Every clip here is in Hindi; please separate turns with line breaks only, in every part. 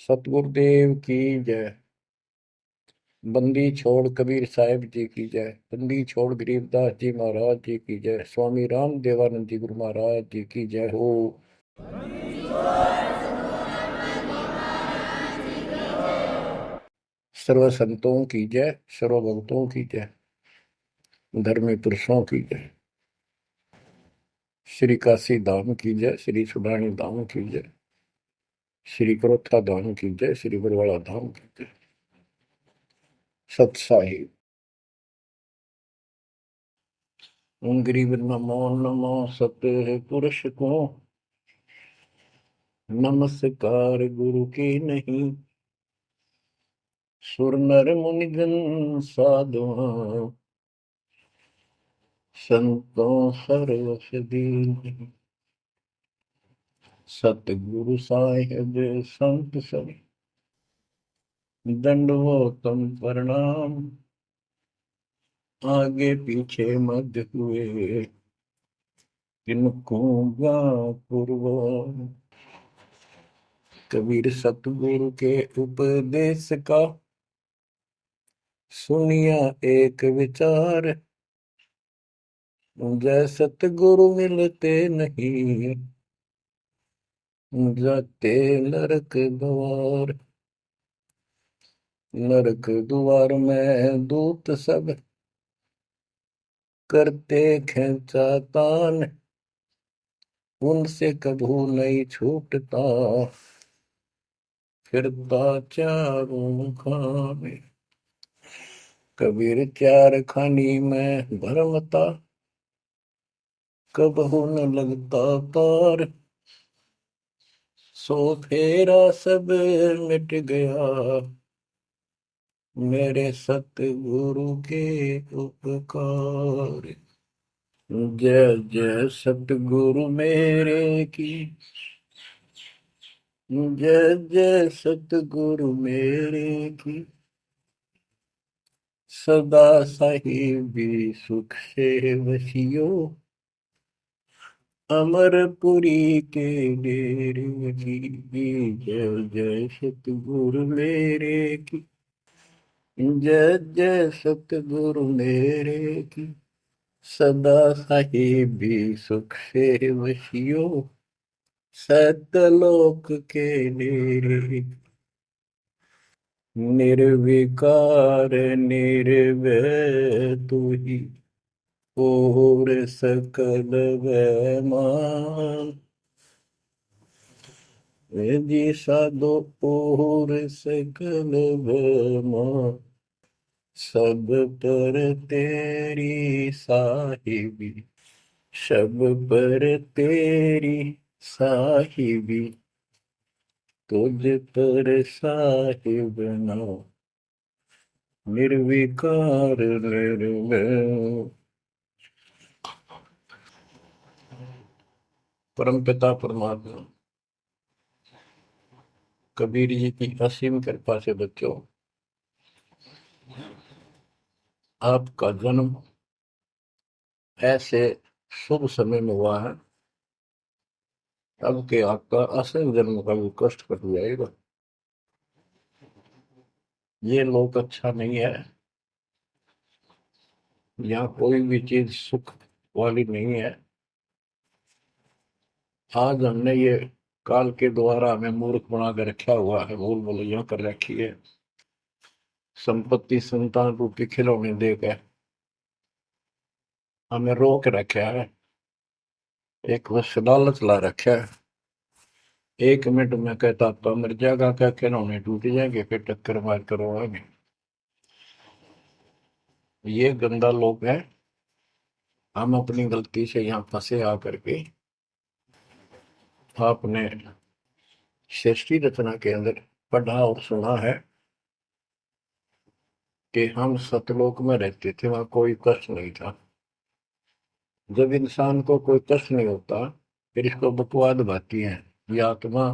सतगुरुदेव की जय। बंदी छोड़ कबीर साहिब जी की जय। बंदी छोड़ गरीबदास जी महाराज जी की जय। स्वामी राम देवानंद जी गुरु महाराज जी की जय हो। सर्व संतों की जय, सर्व भक्तों की जय, धर्मी पुरुषों की जय। श्री काशी धाम की जय, श्री सुडानी धाम की जय, श्री करोथा धाम की जय, श्री बरवाड़ा धाम की जय। सत साहिब। गरीब नमो नमो सत्य पुरुष को, नमस्कार गुरु की नहीं। सुर नर मुनिजन साधुआ, संतों सर्वस दीन। सतगुरु साहिब संत सब, दंडवतम प्रणाम। आगे पीछे मध्य हुए, तिनको पूर्व। कबीर सतगुरु के उपदेश का, सुनिया एक विचार। जय सतगुरु मिलते नहीं, जाते नरक द्वार। नरक द्वार में दूत सब, करते खेचा तान। उनसे कभू नहीं छूटता, फिरता चारों खाने। कबीर चार खानी में भरमता, कबहू न लगता तार। सो फेरा सब मिट गया, मेरे सतगुरु के उपकार। जय जय सतगुरु मेरे की, जय जय सतगुरु मेरे की। सदा साहिबी सुख से वसियो, अमरपुरी के डेरे की। जय जय सतगुरु मेरे की, जय जय सतगुरु मेरे की। सदा साहिबी सुख से वसियो, सतलोक के डेरे। निर्विकार निर्भय तू ही, और सकल वैमान। जी साधो और सकल वैमान। सब पर तेरी साहिबी, सब पर तेरी साहिबी। तुझ पर साहिब ना, निर्विकार निर्भय। परम पिता परमात्मा कबीर जी की असीम कृपा से बच्चों, आपका जन्म ऐसे शुभ समय में हुआ है, अब के आपका असल जन्म का भी कष्ट कट जाएगा। ये लोक अच्छा नहीं है, यहाँ कोई भी चीज सुख वाली नहीं है। आज हमने ये काल के द्वारा हमें मूर्ख बना कर रखा हुआ है, भूल भुलैया कर रखी है। संपत्ति संतान रूपी खिलौने देकर हमें रोक रखा है, एक बस लालच ला रखा है। 1 मिनट में कहता तो मर जाएगा, क्या खिलौने टूट जाएंगे, फिर टक्कर मार करवाएंगे। ये गंदा लोग है। हम अपनी गलती से यहाँ फंसे आकर के। आपने सृष्टि रचना के अंदर पढ़ा और सुना है कि हम सतलोक में रहते थे, वहां कोई कष्ट नहीं था। जब इंसान को कोई कष्ट नहीं होता, फिर इसको बकवाद भाती है, ये आत्मा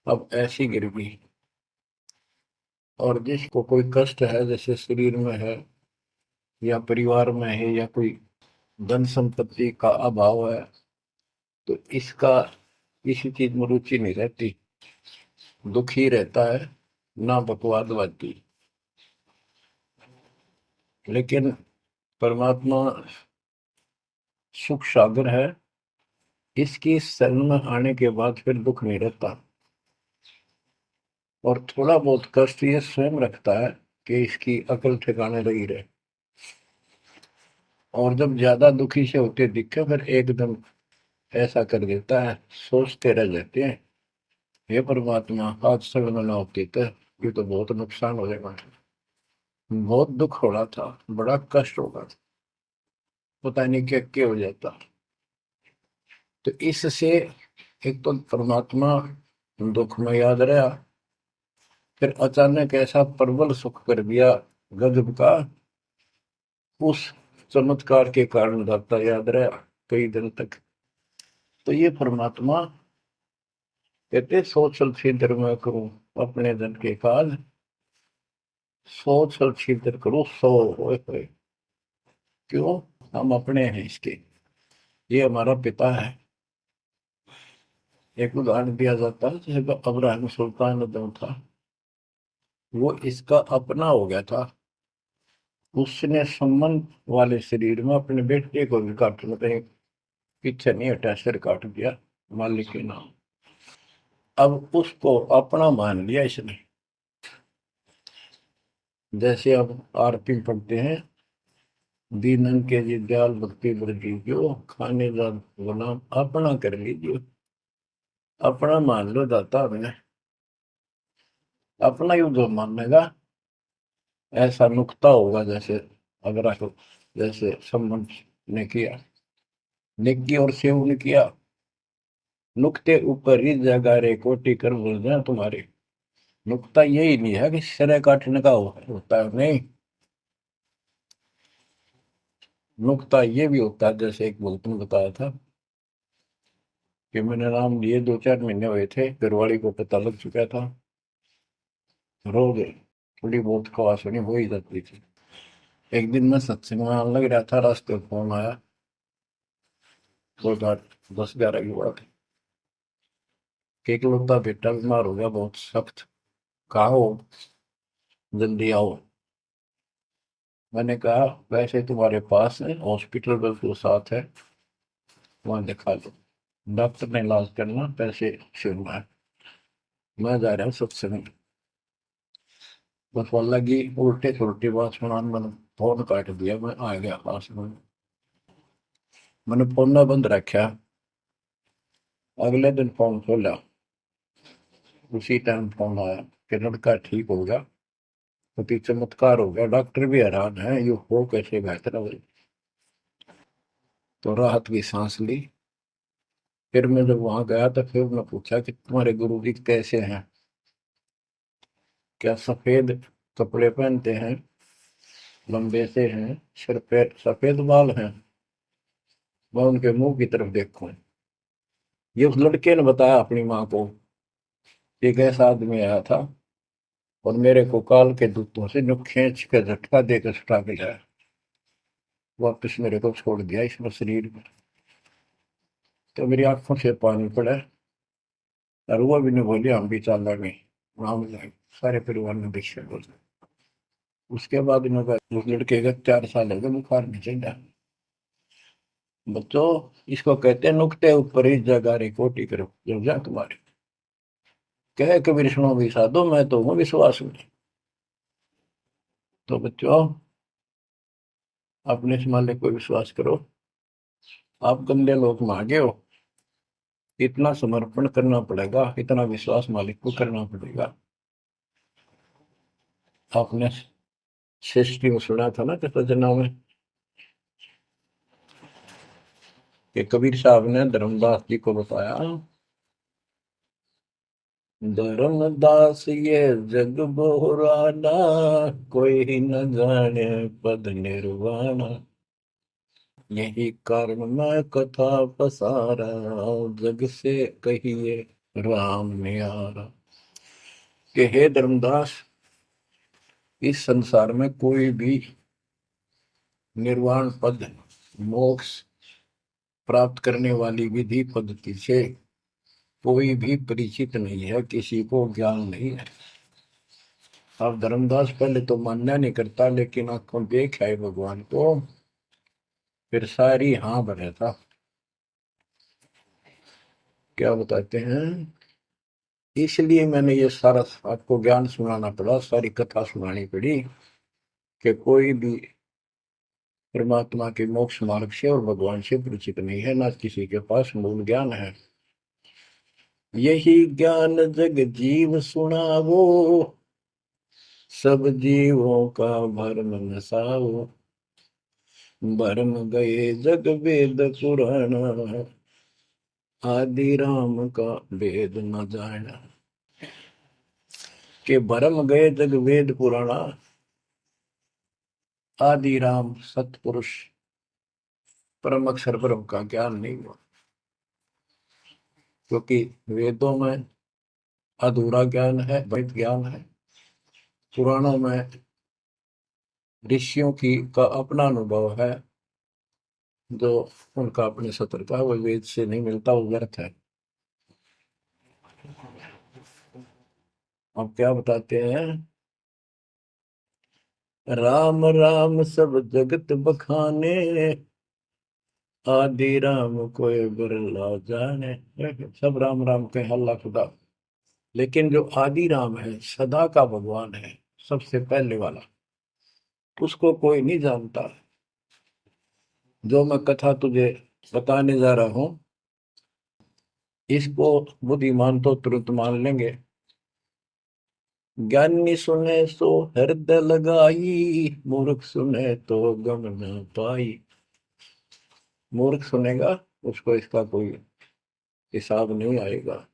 अब ऐसी गिर गई। और जिसको कोई कष्ट है, जैसे शरीर में है या परिवार में है या कोई धन संपत्ति का अभाव है, तो इसका किसी चीज में रुचि नहीं रहती। दुखी रहता है, ना बकवादवादी। लेकिन परमात्मा सुख सागर है, इसकी शरण में आने के बाद फिर दुख नहीं रहता। और थोड़ा बहुत कष्ट ये स्वयं रखता है कि इसकी अकल ठिकाने रही रहे। और जब ज्यादा दुखी से होते दिखे फिर एकदम ऐसा कर देता है, सोचते रह जाते हैं, हे परमात्मा आज शरण ना होती तो ये तो बहुत नुकसान हो जाएगा, बहुत दुख हो रहा था, बड़ा कष्ट होगा, पता नहीं क्या हो जाता। तो इससे एक तो परमात्मा दुख में याद रहा, फिर अचानक ऐसा प्रबल सुख कर दिया गजब का, उस चमत्कार के कारण दाता याद रहा कई दिन तक। तो ये परमात्मा कहते सोच छिद्र में करूं अपने धन के काज, सोच छिद्र करूं सो होए। क्यों? हम अपने हैं इसके, ये हमारा पिता है। एक उदाहरण दिया जाता है, जैसे अब्राहम सुल्तान अदम था, वो इसका अपना हो गया था। उसने संबंध वाले शरीर में अपने बेटे को भी काट, मतलब पीछे नहीं हटा, सिर काट दिया मालिक के नाम। अब उसको अपना मान लिया इसने। जैसे अब आरती पढ़ते हैं, दीनन के जी दयाल भक्ति वृद्धि जो खाने का गुलाम अपना कर लीजिए, अपना मान लो दाता हमने, अपना ही जो मानेगा ऐसा नुकता होगा। जैसे अगर आपको, जैसे संबंध ने किया, नेकी और सेव ने किया, नुक्ते ऊपर ही जगह रे कोटि कर बोल रहे तुम्हारे। नुकता यही नहीं है कि सिर काटने का होता है, नहीं, नुकता ये भी होता है। जैसे एक भक्त ने बताया था कि मैंने नाम लिए 2-4 महीने हुए थे, घरवाली को पता लग चुका था, रोज थोड़ी बहुत खवास होनी हो ही जाती थी। एक दिन मैं सत्संग में आने लग रहा था, रास्ते में फोन आया, कोई बात 10-11 की बात है, कि इकलौता बेटा बीमार हो गया बहुत सख्त, कहा हो, जल्दी आओ। मैंने कहा वैसे तुम्हारे पास है हॉस्पिटल बिल्कुल साथ है, वहां दिखा लो, डॉक्टर ने इलाज करना, पैसे शुरू है, मैं जा रहा हूँ सत्संग। बस वाला की उल्टे सुलटी बात सुना, मैंने फोन काट दिया, मैं आ गया पास में, मैंने फोन ना बंद रखा। अगले दिन फोन खोला, उसी टाइम फोन आया कि लड़का ठीक हो गया, तो चमत्कार हो गया, डॉक्टर भी हैरान है, ये हो कैसे बेहतर हो। तो राहत की सांस ली। फिर मैं जब वहां गया तो फिर मैं पूछा कि तुम्हारे गुरु जी कैसे हैं, क्या सफेद कपड़े पहनते हैं, लंबे से हैं, सिर पे सफेद बाल हैं। मैं उनके मुंह की तरफ देखूं, ये उस लड़के ने बताया अपनी माँ को, एक ऐसा आदमी आया था और मेरे को काल के दूतों से नुक खींच के झटका देकर छुटा के लाया, वापस मेरे को छोड़ दिया इस शरीर में। तो मेरी आंखों से पानी पड़ा, और वो भी नहीं बोली हम भी चाल गए वहां जाए, सारे परिवार ने दीक्षा बोल। उसके बाद इन्होंने उस लड़के का 4 साल हो गए, बुखार नहीं चढ़ा। बच्चों, इसको कहते हैं नुकते ऊपर ही जगह रे कोटि करो जब जा तुम्हारे, कहे कबीर सुनो भी साधो मैं तो हूँ विश्वास में। तो बच्चों, अपने इस मालिक को विश्वास करो। आप गंदे लोग में आगे हो, इतना समर्पण करना पड़ेगा, इतना विश्वास मालिक को करना पड़ेगा। आपने सृष्टि में सुना था ना कृष्ण में, कि कबीर साहब ने धर्मदास जी को बताया, धर्मदास ये जग बोराना, कोई न जाने पद निर्वाणा, यही कारण मैं कथा पसारा, जग से कहिए राम निहारा। कि हे धर्मदास, इस संसार में कोई भी निर्वाण पद, मोक्ष प्राप्त करने वाली विधि पद्धति से कोई भी परिचित नहीं है, किसी को ज्ञान नहीं है। अब धर्मदास पहले तो मान्य नहीं करता, लेकिन आंखों देख है भगवान को, फिर सारी हाँ भरे था। क्या बताते हैं, इसलिए मैंने ये सारा आपको ज्ञान सुनाना पड़ा, सारी कथा सुनानी पड़ी, कि कोई भी परमात्मा के मोक्ष मार्ग से और भगवान से परिचित नहीं है, ना किसी के पास मूल ज्ञान है। यही ज्ञान जग जीव सुनावो, सब जीवों का भरम नसाओ। भरम गए जग वेद पुराण, आदि राम का वेद न जाना। के भरम गए जग वेद पुराणा, आदि राम सतपुरुष परम अक्षर ब्रह्म का ज्ञान नहीं हुआ। क्योंकि वेदों में अधूरा ज्ञान है, वैध ज्ञान है। पुराणों में ऋषियों की का अपना अनुभव है, जो उनका अपने सत्र का, वो वेद से नहीं मिलता, वो व्यर्थ है। अब क्या बताते हैं, राम राम सब जगत बखाने, आदि राम कोई बिरला जाने। सब राम राम के हल्ला खुदा, लेकिन जो आदि राम है, सदा का भगवान है, सबसे पहले वाला, उसको कोई नहीं जानता। जो मैं कथा तुझे बताने जा रहा हूं, इसको बुद्धिमान तो तुरंत मान लेंगे। ज्ञानी सुने सो हृदय लगाई, मूर्ख सुने तो गम न पाई। मूर्ख सुनेगा, उसको इसका कोई हिसाब नहीं आएगा।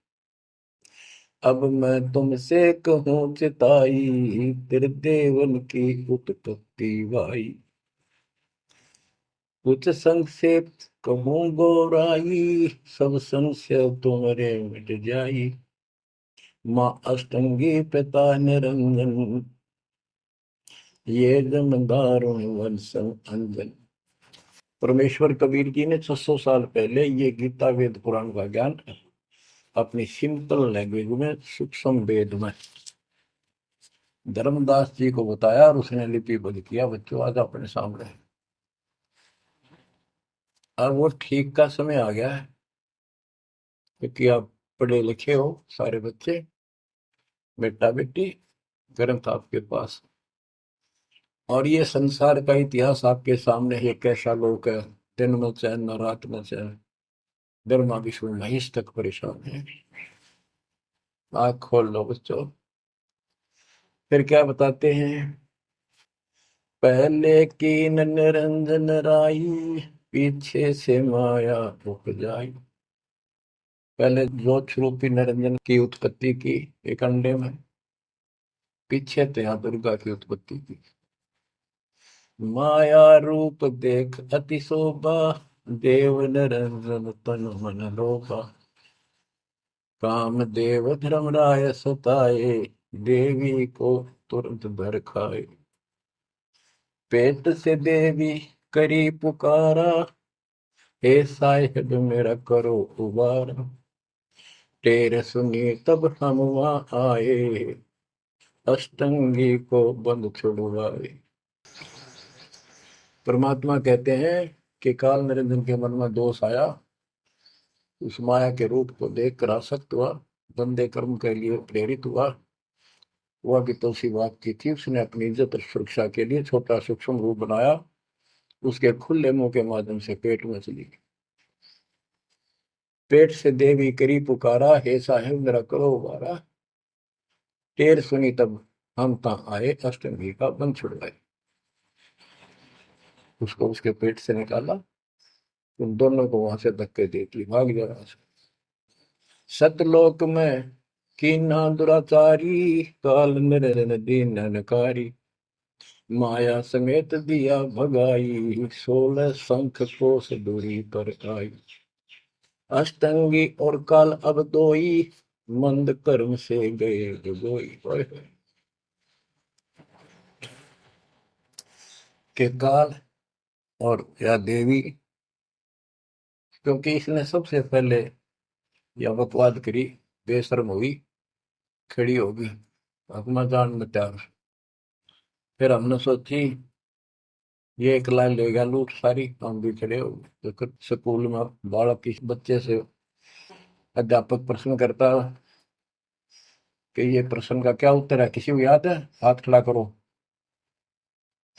अब मैं तुमसे कहूँ चिताई, तेरे देवन की उत्पत्ति वाई। कुछ संक्षेप कहूँ गौराई, सब संशय तुम्हारे मिट जाई। माँ अष्टंगी पिता निरंजन, ये जमदारुण वंशन अंजन। परमेश्वर कबीर जी ने 600 साल पहले ये गीता वेद पुराण का ज्ञान अपनी सिंपल लैंग्वेज में, सूक्ष्म वेद में धर्मदास जी को बताया, और उसने लिपिबद्ध किया। बच्चों आज अपने सामने है। अब वो ठीक का समय आ गया है, क्योंकि आप पढ़े लिखे हो सारे बच्चे, बेटा बेटी, ग्रंथ आपके पास, और ये संसार का इतिहास आपके सामने है। कैसा लोग है, दिन में चैन न रात में चैन, ब्रह्मा विष्णु महेश तक परेशान है। आँख खोल लो बच्चों। फिर क्या बताते हैं, पहले कीन निरंजन राई, पीछे से माया उपजाई। पहले ज्योत रूपी निरंजन की उत्पत्ति की एक अंडे में, पीछे त्या दुर्गा की उत्पत्ति की। माया रूप देख अति शोभा, देव निरंजन तन मन लोभा। काम देव धर्मराय सताए, देवी को तुरंत भर खाए। पेट से देवी करी पुकारा, हे साहिब मेरा करो उबारा। तेरे सुनी तब हम वहां आए, अष्टंगी को बंद छुड़वाए। परमात्मा कहते हैं कि काल निरंजन के मन में दोष आया, उस माया के रूप को देखकर आसक्त हुआ, बंदे कर्म के लिए प्रेरित हुआ। वह भी तो उसी बात की थी, उसने अपनी इज्जत और सुरक्षा के लिए छोटा सूक्ष्म रूप बनाया, उसके खुले मुंह के माध्यम से पेट में चली गई। पेट से देवी करी पुकारा, हे साहेब मेरा करो उबारा। टेर सुनी तब हम ता आए, अष्टमी का बंध छुड़वाए। उसको उसके पेट से निकाला, उन दोनों को वहां से धक्के देती भाग जाए। सतलोक में कीना दुराचारी, काल निरन दीन नकारी। माया समेत दिया भगाई, 16 शंख कोस दूरी पर आई। अष्टंगी और काल अब दोई, मंद कर्म से गए डुबोई। के काल और या देवी, क्योंकि इसने सबसे पहले या बकवाद करी, बेशर्म हुई, खड़ी होगी, अपना जान में त्याग। फिर हमने सोची ये एक लाइन ले गया लूट सारी, हम भी खड़े हो गए। तो स्कूल में बालक किसी बच्चे से अध्यापक प्रश्न करता कि ये प्रश्न का क्या उत्तर है, किसी को याद है, हाथ खड़ा करो।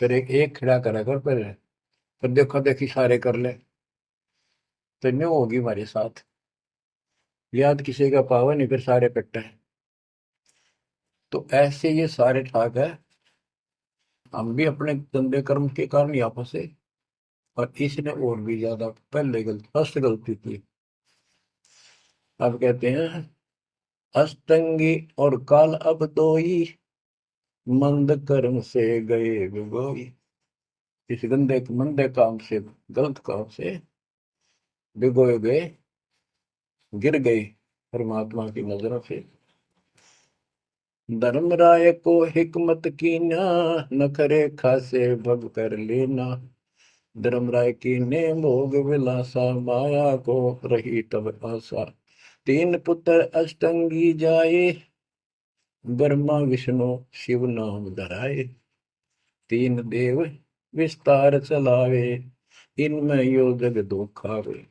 फिर एक एक खड़ा करा कर, फिर देखो देखी सारे कर ले, तो न्यू होगी हमारे साथ। याद किसी का पावा नहीं, फिर सारे पिट्टे। तो ऐसे ये सारे ठाक है, हम भी अपने गंदे कर्म के कारण यहाँ फंसे, और इसने और भी ज्यादा पहले गलती, फर्स्ट गलती की। अब कहते हैं अष्टंगी और काल अब दोई, मंद कर्म से गए बिगोई। इस गंदे मंदे काम से, गलत काम से भिगोए गए, गिर गए परमात्मा की नजरों से। धर्मराय को हिकमत की ना, न करे खासे भग कर लेना। धर्मराय की ने भोग विलासा, माया को रही तब आशा। तीन पुत्र अष्टंगी जाए, ब्रह्मा विष्णु शिव नाम धराए। तीन देव विस्तार चलावे, इनमें यो जग दो खावे।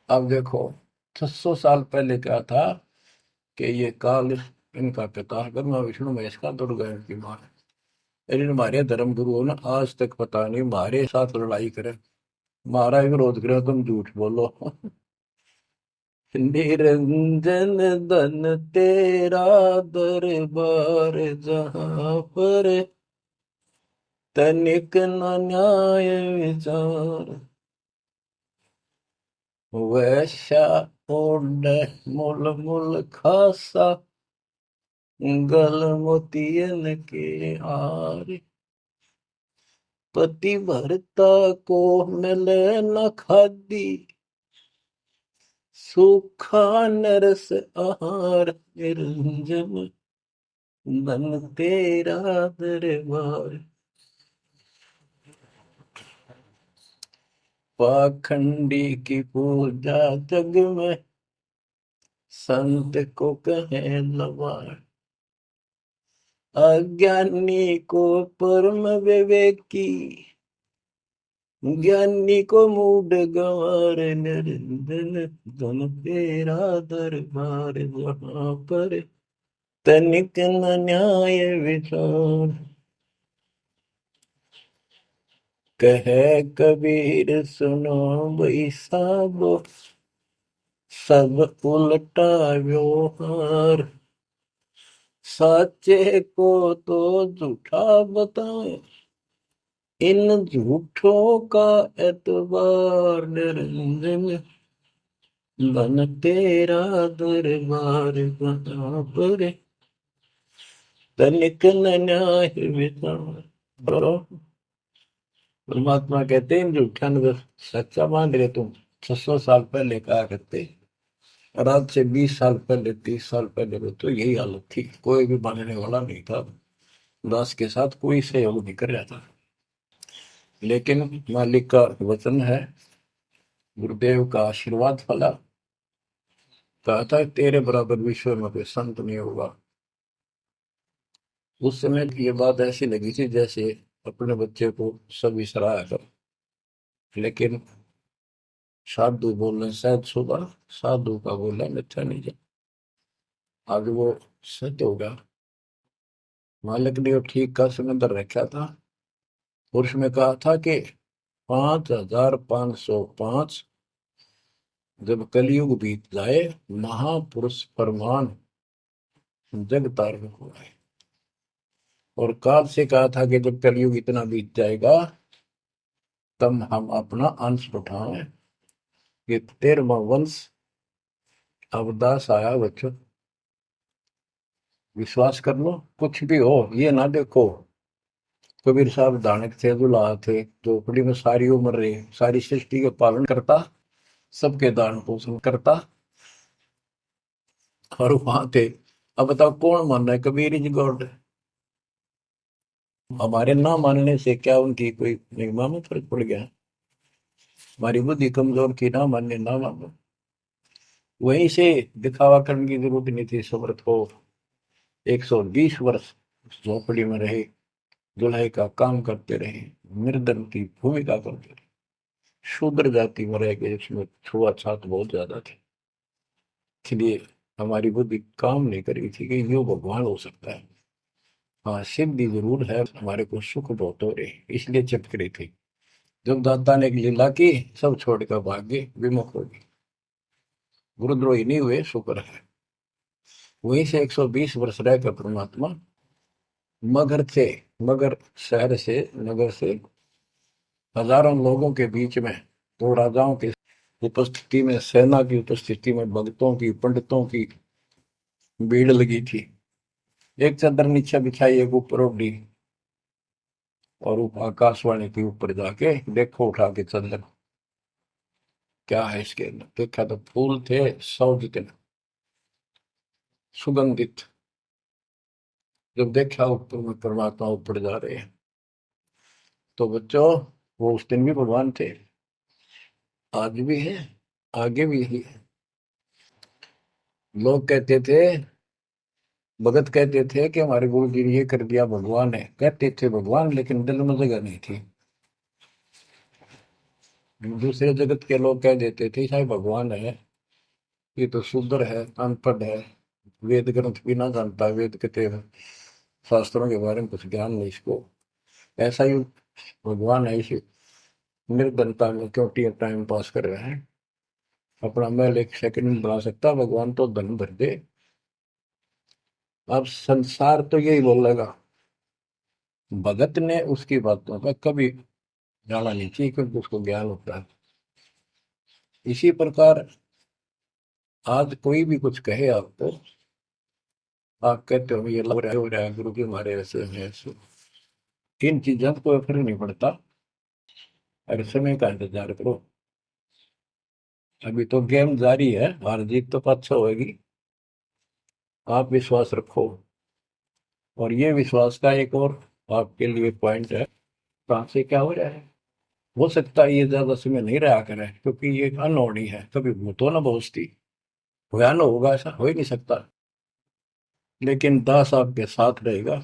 अब देखो 600 साल पहले क्या था कि ये काल इनका पिता ब्रह्मा विष्णु महेश का, दुर्गा इनकी मां है। लेकिन हमारे धर्म गुरुओं ने आज तक पता नहीं हमारे साथ लड़ाई करे, हमारा विरोध करे, तुम झूठ बोलो। निरंजन धन तेरा दरबार, जहां पर तनिक न न्याय विचार। वैश्या ओढ़ मूल मूल खासा, गल मोतियन के हार। पति भरता को मिले न खादी, सूखा नरस आहार। निरंजन धन तेरा दरबार। पाखंडी की पूजा जग में, संत को कहे लवार। अज्ञानी को परम विवेकी, ज्ञानी को मूड गंवार। निरंजन धन तेरा दरबार, जहां पर तनिक न न्याय विचार। कहे कबीर सुनो भाई साबो, सब उल्टा व्यवहार। साचे को तो झूठा बताए, इन झूठों का एतबार। निरंजन धन तेरा दरबार, जहां पर तनिक न न्याय विचार। परमात्मा कहते हैं झूठा न सच्चा मान रहे तुम। 600 साल पहले कहा करते, और आज से 20 साल पहले, 30 साल पहले तो यही हालत थी, कोई भी मानने वाला नहीं था, दास के साथ कोई सहयोग नहीं कर रहा था। लेकिन मालिक का वचन है, गुरुदेव का आशीर्वाद फला। कहा था तेरे बराबर विश्व में कोई संत नहीं होगा। उस समय ये बात ऐसी लगी थी जैसे अपने बच्चे को सभी सराहा कर। लेकिन साधु बोलने शायद सुबह, साधु का बोला मिथ्या नहीं जा। आज वो सत्य हो गया। मालिक ने ठीक का समंदर रखा था, और उसमें कहा था कि 5505 जब कलयुग बीत जाए, महापुरुष फरमान जग तारण हो आए। और काल से कहा था कि जब कलयुग इतना बीत जाएगा, तब हम अपना अंश उठाएं। ये 13वां वंश अवदास आया बच्चों। विश्वास कर लो, कुछ भी हो ये ना देखो। कबीर साहब दानक थे, दुल्हा थे, झोपड़ी में सारी उम्र रहे, सारी सृष्टि का पालन करता, सबके दान पोषण करता, और वहां थे। अब बताओ कौन मान रहा है? Kabir is God. हमारे ना मानने से क्या उनकी कोई महिमा में फर्क पड़ गया? हमारी बुद्धि कमजोर की, ना मानने ना मानो। वहीं से दिखावा करने की जरूरत नहीं थी। समर्थ को 120 वर्ष उस झोपड़ी में रहे, जुलाई का काम करते रहे, निर्धन की भूमिका करते रहे, शूद्र जाति में रह गए, इसमें छुआछात बहुत ज्यादा थी। इसलिए हमारी बुद्धि काम नहीं कर रही थी कि यो भगवान हो सकता है। हाँ, सिद्धि जरूर है, हमारे को सुख बहुत हो रहे, इसलिए चिपक रही थी। जब दाता ने एक लीला की, सब छोड़कर भाग गए, विमुख हो गए, गुरुद्रोही नहीं हुए, शुक्र है। वहीं से 120 वर्ष रहकर परमात्मा मगर से, मगर शहर से, नगर से हजारों लोगों के बीच में, दो राजाओं की उपस्थिति में, सेना की उपस्थिति में, भक्तों की, पंडितों की भीड़ लगी थी। एक चादर नीचे बिछाई, एक ऊपर ओढ़ी, और आकाशवाणी के ऊपर जाके देखो उठा के चादर, क्या है इसके अंदर। देखा तो फूल थे 100 जितने, सुगंधित। जब देखा ऊपर में परमात्मा ऊपर जा रहे हैं, तो बच्चों वो उस दिन भी भगवान थे, आज भी है, आगे भी ही है। लोग कहते थे, भगत कहते थे कि हमारे गुरु जी ने ये कर दिया, भगवान है। कहते थे भगवान, लेकिन दिल में जगह नहीं थी। दूसरे जगत के लोग कह देते थे शायद भगवान है, ये तो शूद्र है, अनपढ़ है, वेद ग्रंथ भी ना जानता, वेद के शास्त्रों के बारे में कुछ ज्ञान नहीं इसको, ऐसा ही भगवान है, इसी निर्धनता में क्यों टाइम पास कर रहे हैं, अपना महल एक सेकंड में बना सकता, भगवान तो धन भर दे। अब संसार तो यही बोलेगा, भगत ने उसकी बातों का कभी जाना नहीं चाहिए, क्योंकि उसको ज्ञान होता है। इसी प्रकार आज कोई भी कुछ कहे आपको, आप कहते हो ये लग रहा है, हो रहा है, गुरु जी हमारे ऐसे हैं ऐसे, इन चीजों को कोई फर्क नहीं पड़ता। अरे समय का इंतजार करो, अभी तो गेम जारी है, हार जीत तो पाछो होगी। आप विश्वास रखो। और ये विश्वास का एक और आपके लिए पॉइंट है, कहाँ से क्या हो रहा है। हो सकता है ये ज्यादा समय नहीं रहा करे, क्योंकि ये अनहोनी है, कभी भूतो ना भोजती, भयान होगा ऐसा हो ही नहीं सकता। लेकिन दास आपके साथ रहेगा,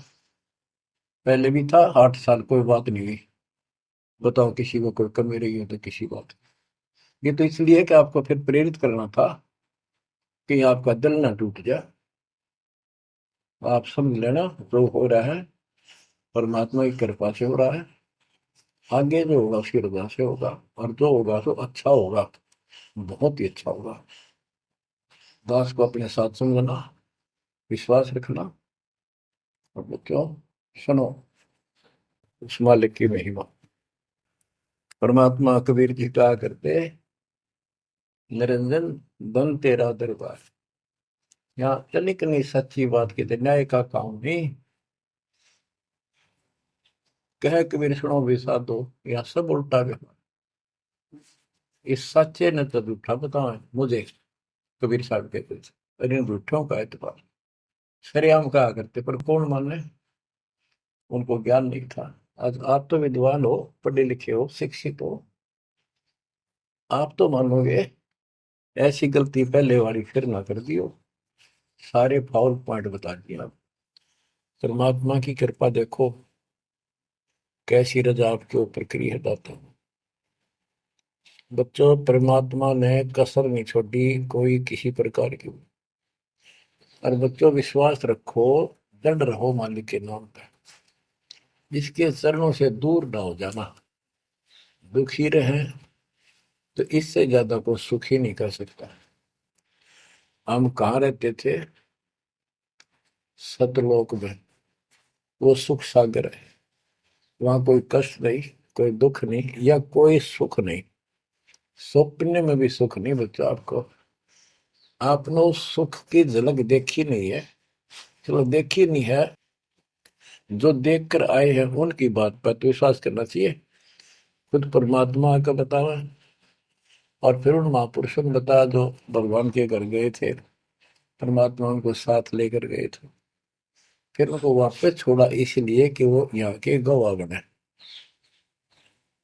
पहले भी था, 8 साल कोई बात नहीं हुई। बताओ किसी को कोई कमी रही हो तो किसी बात। ये तो इसलिए कि आपको फिर प्रेरित करना था कि आपका दिल ना टूट जाए। आप समझ लेना, जो हो रहा है परमात्मा की कृपा से हो रहा है, आगे जो होगा उसकी रजा से होगा, और जो होगा तो अच्छा होगा, बहुत ही अच्छा होगा। दास को अपने साथ समझना, विश्वास रखना। और बच्चों सुनो उस मालिक की महिमा। परमात्मा कबीर जी कहा करते, निरंजन बन तेरा दरबार। यहाँ तनिक नहीं सच्ची बात कहते, न्याय का काम नहीं। कह कबीर सुनो भी साधो, यहाँ सब उल्टा व्यवहार। इस सच्चे ने तो झूठा बताओ मुझे, कबीर साहब कहते थे, अरे इन झूठों का एतबार। सरेआम कहा करते, पर कौन माने, उनको ज्ञान नहीं था। आज आप तो विद्वान हो, पढ़े लिखे हो, शिक्षित हो, आप तो मानोगे ऐसी गलती पहले वाली फिर ना कर दियो। सारे फाउल पॉइंट बता दिए आप। परमात्मा की कृपा देखो कैसी रजा आपके ऊपर करी है दाता। बच्चों परमात्मा ने कसर नहीं छोड़ी कोई किसी प्रकार की। और बच्चों विश्वास रखो, दृढ़ रहो मालिक के नाम पे, जिसके चरणों से दूर ना हो जाना। दुखी रहे तो इससे ज्यादा कोई सुखी नहीं कर सकता। हम कहाँ रहते थे, सतलोक में, वो सुख सागर है। वहां कोई कष्ट नहीं, कोई दुख नहीं, या कोई सुख नहीं। स्वप्न में भी सुख नहीं बच्चों आपको। आपने उस सुख की झलक देखी नहीं है, चलो देखी नहीं है, जो देख कर आए हैं उनकी बात पर तो विश्वास करना चाहिए। खुद परमात्मा का बतावा, और फिर उन महापुरुषों ने बताया जो भगवान के घर गए थे, परमात्मा उनको साथ लेकर गए थे, फिर उनको वापस छोड़ा इसलिए कि वो यहाँ के गवाह बने।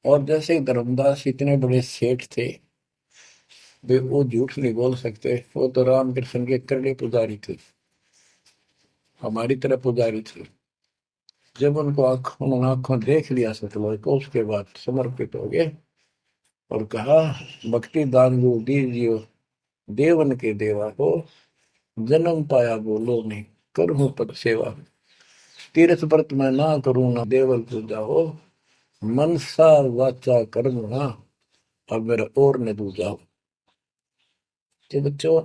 और जैसे धर्मदास इतने बड़े सेठ थे, वे वो झूठ नहीं बोल सकते। वो तो रामकृष्ण के करनी पुजारी थे, हमारी तरह पुजारी थे। जब उनको उन्होंने आंखों देख लिया सतलोक को, उसके बाद समर्पित हो गए और कहा, भक्ति दान जो दीजियो देवन के देवा को, जन्म पाया बोलो नहीं करूँ पद सेवा। तीर्थ व्रत मैं ना करूँ ना देवल पूजा हो, मनसा वाचा कर्म ना अब मेरा और न दूजा हो। तो बच्चों,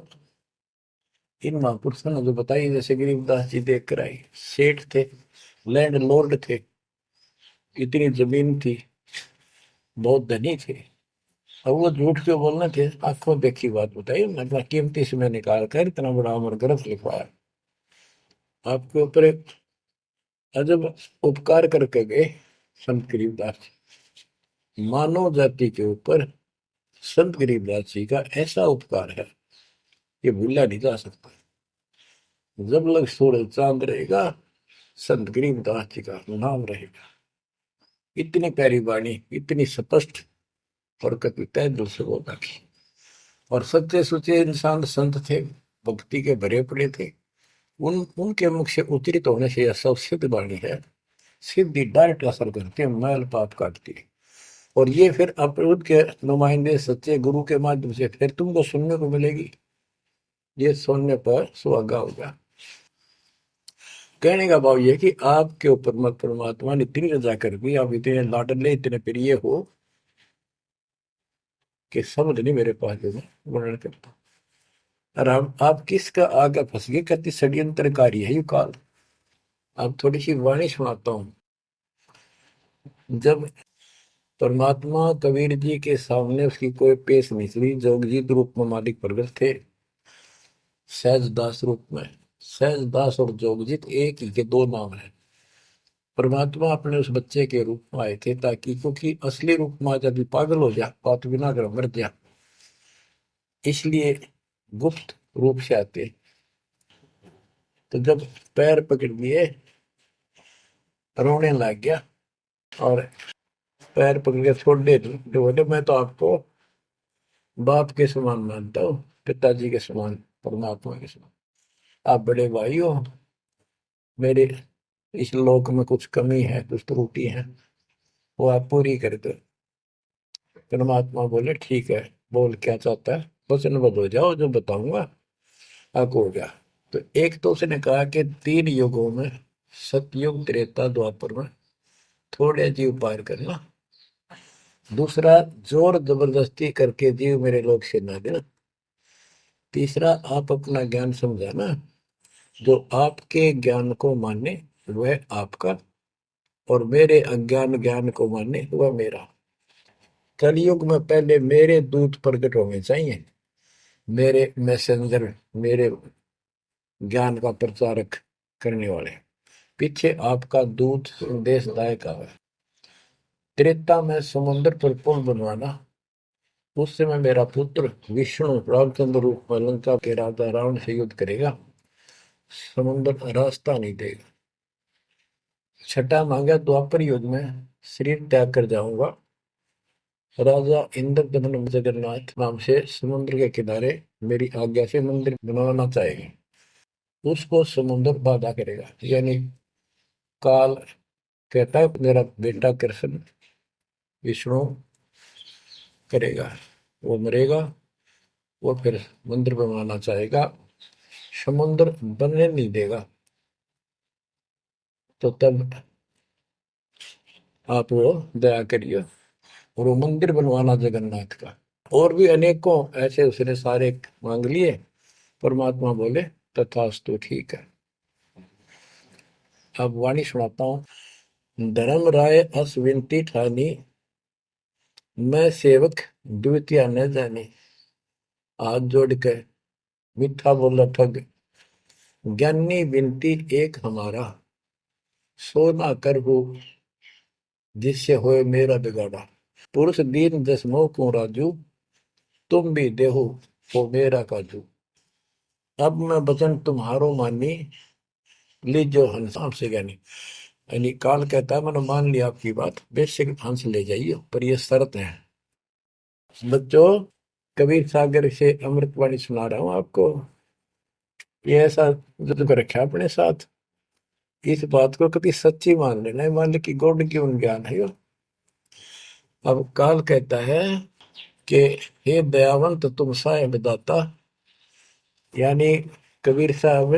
इन महापुरुषों ने जो बताई, जैसे गरीबदास जी देख कर आई, सेठ थे, लैंड लॉर्ड थे, इतनी जमीन थी, बहुत धनी थे। अब वो झूठ क्यों बोलना थे? आंखों देखी बात बताई, इतना कीमती समय निकाल कर इतना बड़ा अमर ग्रंथ लिखवाया। आपके ऊपर एक अजब उपकार करके गए संत गरीबदास जी। मानव जाति के ऊपर संत गरीबदास जी का ऐसा उपकार है, ये भूला नहीं जा सकता। जब लग सूरज चांद रहेगा, संत गरीबदास जी का नाम रहेगा। इतनी प्यारी वाणी, इतनी स्पष्ट और कविताएं दिल से बोल रखी। और सच्चे सुचे इंसान संत थे, भक्ति के भरे पड़े थे। उनके मुख से उच्चरित होने से यह सब सिद्ध वाणी है, सिद्धि डायरेक्ट असर करती है, मैल पाप काटती है। और ये फिर अप्रभुत के नुमाइंदे सच्चे गुरु के माध्यम से फिर तुमको सुनने को मिलेगी। ये सुनने पर सुहागा होगा। कहने का भाव ये कि आपके ऊपर मत परमात्मा ने इतनी रजा कर दी, आप इतने लाडले इतने प्रिय हो कि शब्द नहीं मेरे पास जो मैं वर्णन करता। और आप किसका आगे फंस गए, कति षड्यंत्रकारी है यू काल। अब थोड़ी सी वाणी सुनाता हूँ। जब परमात्मा कबीर जी के सामने उसकी कोई पेश नहीं चली, जोगजीत रूप में मालिक प्रगट थे, सहजदास रूप में। सहजदास और जोगजीत एक ही के दो नाम है। परमात्मा अपने उस बच्चे के रूप में आए थे, ताकि क्योंकि असली रूप में जब पागल हो जा, बात बिना कर मर जा, इसलिए गुप्त रूप से आते। तो जब पैर पकड़ लिए, रोने लग गया और पैर पकड़ के छोड़ दे, तो बोले मैं तो आपको बाप के समान मानता हूँ, पिताजी के समान, परमात्मा के समान। आप बड़े भाई हो, मेरे इस लोक में कुछ कमी है, कुछ त्रुटि है, वो आप पूरी कर दो। परमात्मा बोले ठीक है, बोल क्या चाहता है, वचनबद्ध हो जाओ, जो बताऊंगा आपको हो गया। तो एक तो उसने कहा कि 3 युगों में, सतयुग त्रेता द्वापर में थोड़े जीव पार करना। दूसरा, जोर जबरदस्ती करके जीव मेरे लोक से ना देना। तीसरा, आप अपना ज्ञान समझाना, जो आपके ज्ञान को माने वह आपका, और मेरे अज्ञान ज्ञान को माने वह मेरा। कलयुग में पहले मेरे दूत प्रकट होने चाहिए, मेरे मैसेंजर, मेरे ज्ञान का प्रचारक करने वाले। पीछे आपका दूत संदेशदायक आवे। त्रेता में समुद्र पर पुल बनवाना। उस समय मेरा पुत्र विष्णु रामचंद्र रूप में लंका के राजा रावण से युद्ध करेगा, समुद्र रास्ता नहीं देगा। छठा मांगा, द्वापर युग में शरीर त्याग कर जाऊंगा, राजा इंद्रदमन जगन्नाथ नाम से समुद्र के किनारे मेरी आज्ञा से मंदिर बनवाना चाहेगा। उसको समुद्र बाधा करेगा, यानी काल कहता है मेरा बेटा कृष्ण विष्णु करेगा, वो मरेगा, वो फिर मंदिर बनवाना चाहेगा, समुद्र बनने नहीं देगा। तो तब आप वो दया करिए और वो मंदिर बनवाना जगन्नाथ का। और भी अनेकों ऐसे उसने सारे मांग लिए। परमात्मा बोले तथास्तु, ठीक है। अब वाणी सुनाता हूँ। धर्म राय अस विनती ठानी, मैं सेवक द्वितीय न जानी। हाथ जोड़ के मीठा बोला ठग, ज्ञानी विनती एक हमारा, सो ना कर हो जिससे होए मेरा बिगाड़ा। पुरुष दीन दस मोह को राजू, तुम भी देहो वो मेरा काजू। अब मैं वचन तुम्हारो मानी, लीजो हंस आपसे ज्ञानी। यानी काल कहता है मैंने मान लिया आपकी बात, बेशक हंस ले जाइए, पर ये शर्त है। बच्चों, कबीर सागर से अमृतवाणी सुना रहा हूं आपको। ये ऐसा जुड़ कर रखा अपने साथ, इस बात को कभी सच्ची मान लेना, मान की गॉड की उन ज्ञान है यो। अब काल कहता है कि हे दयावंत तुम साहेब दाता, यानी कबीर साहब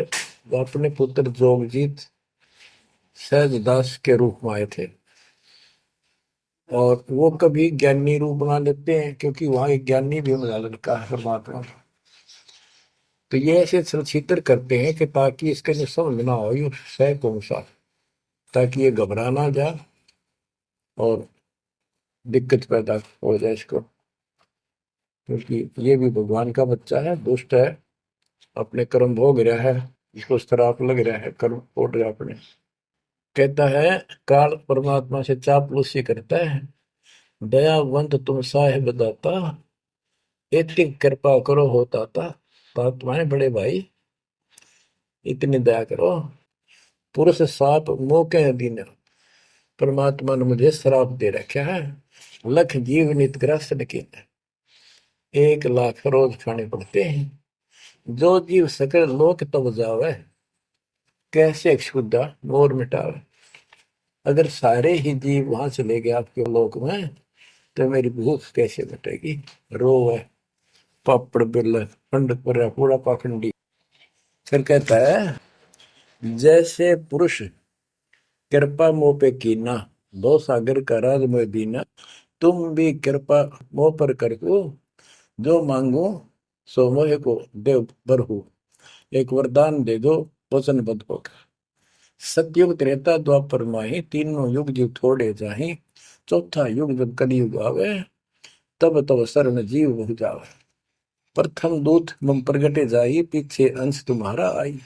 अपने पुत्र जोगजीत सहजदास के रूप में आए थे, और वो कभी ज्ञानी रूप बना लेते हैं क्योंकि वहां एक ज्ञानी भी बना लड़का है परमात्मा। तो ये ऐसे संचित्र करते हैं कि ताकि इसका जो समझ ना हो ये सह कौन सा, ताकि ये घबरा ना जाए और दिक्कत पैदा हो जाए इसको, क्योंकि ये भी भगवान का बच्चा है, दुष्ट है, अपने कर्म भोग रहा है, इसको श्राप लग रहा है, कर्म फोड़ रहा है अपने। कहता है काल परमात्मा से चापलूसी करता है, दयावंत तुम साहेब दाता, इतनी कृपा करो हो ताता। तुम्हारे बड़े भाई इतनी दया करो। पुरुष साप मोह दीन, परमात्मा ने मुझे श्राप दे रखा है, लख जीव नित ग्रस्त की 1 लाख रोज खाने पड़ते हैं, जो जीव सकल लोक तब जावे, कैसे क्षुदा मोर मिटावे। अगर सारे ही जीव वहां चले गए आपके लोक में तो मेरी भूख कैसे मिटेगी। रो है पापड़ बिल खंड पर पूरा पाखंडी। फिर कहता है जैसे पुरुष कृपा मोह पे कीना, दो सागर का राज में दीना, तुम भी कृपा मोह पर कर को, जो मांगो सो मोह को देव बरहु, एक वरदान दे दो वचनबद्ध होकर। सतयुग त्रेता द्वापर माही, तीनों युग जीव थोड़े जाही, चौथा युग जब कलयुग आवे, तब तब शरण जीव बहु जावे। प्रथम दूत मम प्रगटे जाई, पीछे अंश तुम्हारा आई,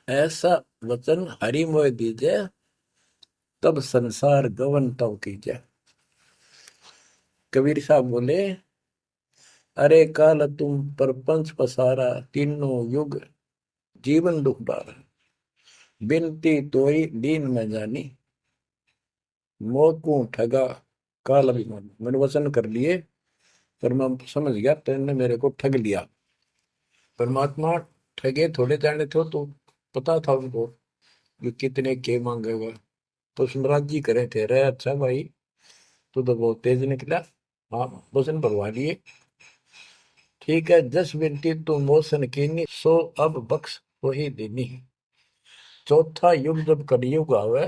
ऐसा वचन हरि मोह दीजे, तब संसार गवन तव कीजे। कबीर साहब बोले अरे काल तुम परपंच पसारा, तीनों युग जीवन दुख बारा, बिनती तोई दीन में जानी, मोह ठगा काल अभिमानी। मैंने वचन कर लिए पर मैं समझ गया तेने मेरे को ठग लिया। परमात्मा ठगे थोड़े जाने थे तो पता था उनको कि कितने के मांगेगा, तो सुनराज जी करे थे रे अच्छा भाई तू तो बहुत तेज निकला, हाँ वचन भरवा लिए। ठीक है, जस बिनती तू मोसन कीनी, सो अब बख्श वही दीनी। चौथा युग जब कलयुग आवे,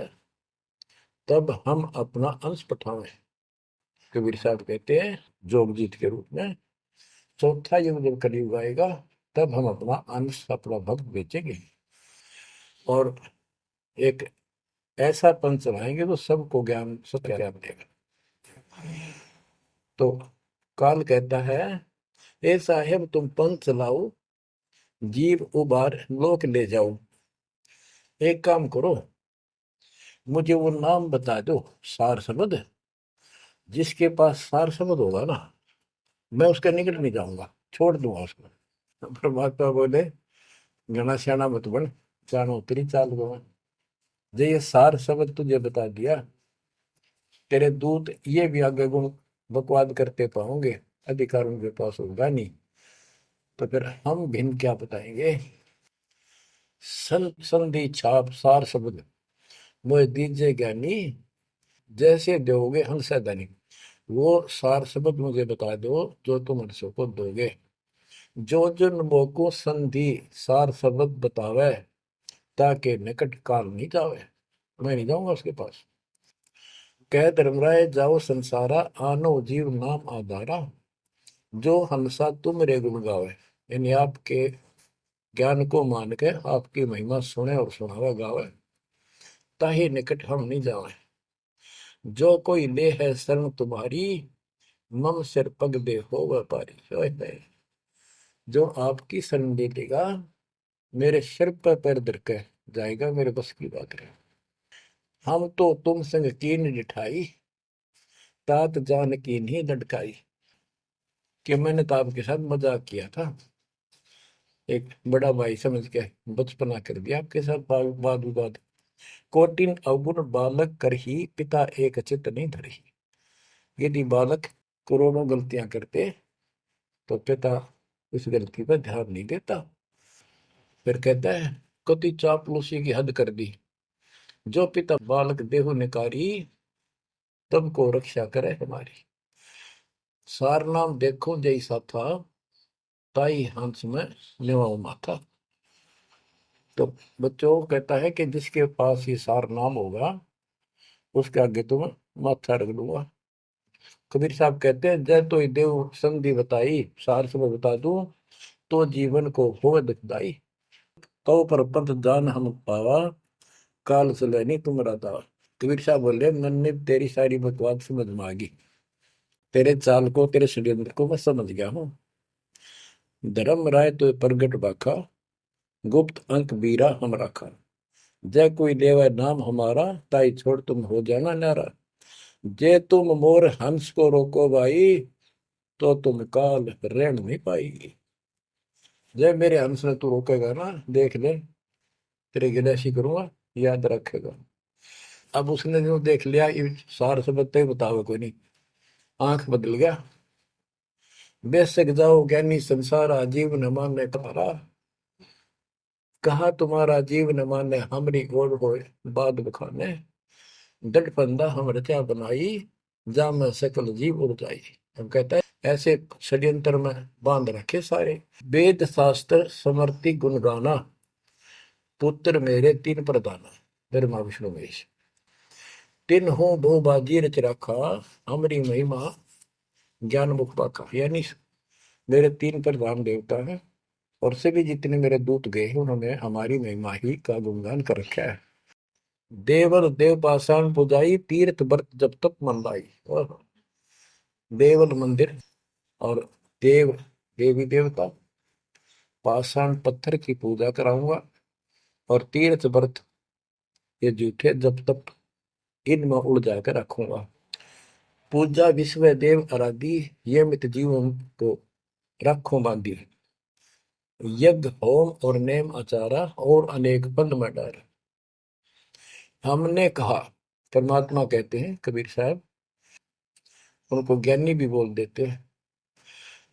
तब हम अपना अंश पठावे। कबीर साहब कहते हैं जोगजीत के रूप में, चौथा युग जब कलयुग आएगा तब हम अपना अंश अपना भक्त बेचेंगे, और एक ऐसा पंच चलाएंगे तो सबको ज्ञान सत्य ज्ञान देगा। तो काल कहता है ए साहेब तुम पंथ चलाओ, जीव उबार लोक ले जाओ। एक काम करो, मुझे वो नाम बता दो सार शब्द, जिसके पास सार शब्द होगा ना मैं उसके निकट नहीं जाऊंगा, छोड़ दूंगा उसको। परमात्मा बोले घना श्याणा मत बन, जानो तेरी चाल गवा। जे ये सार शब्द तुझे बता दिया, तेरे दूत ये भी आगे गुण बकवाद करते पाओगे, अधिकार उनके पास होगा नहीं, तो फिर हम भिन्न क्या बताएंगे। संधि छाप सार शब्द मोह दीजिए ज्ञानी, जैसे दोगे हमसे धनी। वो सार शब्द मुझे बता दो जो तुम हमसे को दोगे। जो जन मोको संधि सार शब्द बतावे, ताकि निकट काल नहीं जावे, मैं नहीं जाऊंगा उसके पास। कह धर्मराय जाओ संसारा, आनो जीव नाम आधारा, जो हंसा तुम रे गुण गावे। यानी आपके ज्ञान को मान के आपकी महिमा सुने और सुनावे गावे, ताही निकट हम नहीं जावे। जो कोई ले है शरण तुम्हारी, मम सिर पग दे हो व्यापारी। जो आपकी शरण ले लेगा मेरे सिर पर पैर धर के जाएगा, मेरे बस की बात है। हम तो तुम संग कीन जिठाई, तात जान की नहीं लटकाई। कि मैंने तो आपके साथ मजाक किया था, एक बड़ा भाई समझ के बचपना कर दिया आपके साथ, वाद विवाद। कोटिन अवगुण बालक कर ही, पिता एक चित नहीं धरही। यदि बालक करोड़ों गलतियां करते तो पिता इस गलती पर ध्यान नहीं देता। फिर कहता है कति चापलूसी की हद कर दी, जो पिता बालक देहु निकारी, तब को रक्षा करे हमारी। सार नाम देखो जैसा था, ताई हंस में निवाऊ माथा। तो बच्चों कहता है कि जिसके पास ये सार नाम होगा उसके आगे तुम माथा रख दूंगा। कबीर साहब कहते हैं जय तो देव संधि बताई, सार से मैं बता दूं तो जीवन को हो दुखदाई। तो पर पंथ जान हम पावा, काल सुलैनी तुमरा दावा। कबीर साहब बोले मन ने तेरी सारी बकवास समझ में आ गई, तेरे चाल को तेरे षड्यंत्र को मैं समझ गया हूँ। धर्म राय तो प्रगट बाखा, गुप्त अंक बीरा हम रखा। जय कोई लेवा नाम हमारा, ताई छोड़ तुम हो जाना नारा। जे तुम मोर हंस को रोको भाई, तो तुम काल रहन नहीं पाएगी। जय मेरे हंस ने तू रोकेगा ना, देख ले तेरे गिलासी करूंगा, याद रखेगा। अब उसने जो देख लिया सार से बत्ते बतावे कोई नहीं, आंख बदल गया। बेशक जाओ ज्ञानी संसार, आजीव न माने तुम्हारा। कहा तुम्हारा जीव न माने, हमरी गोड़ हो बाद बखाने। डट फंदा हम रचा बनाई, जा में सकल जीव उड़ जाई। हम कहता है ऐसे षड्यंत्र में बांध रखे सारे। वेद शास्त्र समर्ति गुण गाना, पुत्र मेरे तीन प्रधाना। ब्रह्मा विष्णु महेश तीन हो भो बाजी रच रखा, हमारी महिमा ज्ञान मुख पाखा। यानी मेरे तीन प्रधान देवता हैं और सभी जितने मेरे दूत गए हैं उन्होंने हमारी महिमा ही का गुणगान कर रखा है। देवल देव पाषाण पुजाई, तीर्थ व्रत जब तक मन लाई। और देवल मंदिर और देव देवी देवता, पाषाण पत्थर की पूजा कराऊंगा और तीर्थ व्रत ये जूठे जब तक इनमें उड़ जाकर रखूंगा। पूजा विश्व देव आराधी, ये मित जीवन को रखो बांधी। यज्ञ होम और नेम आचारा, और अनेक पंथ में डर। हमने कहा, परमात्मा कहते हैं कबीर साहब, उनको ज्ञानी भी बोल देते हैं।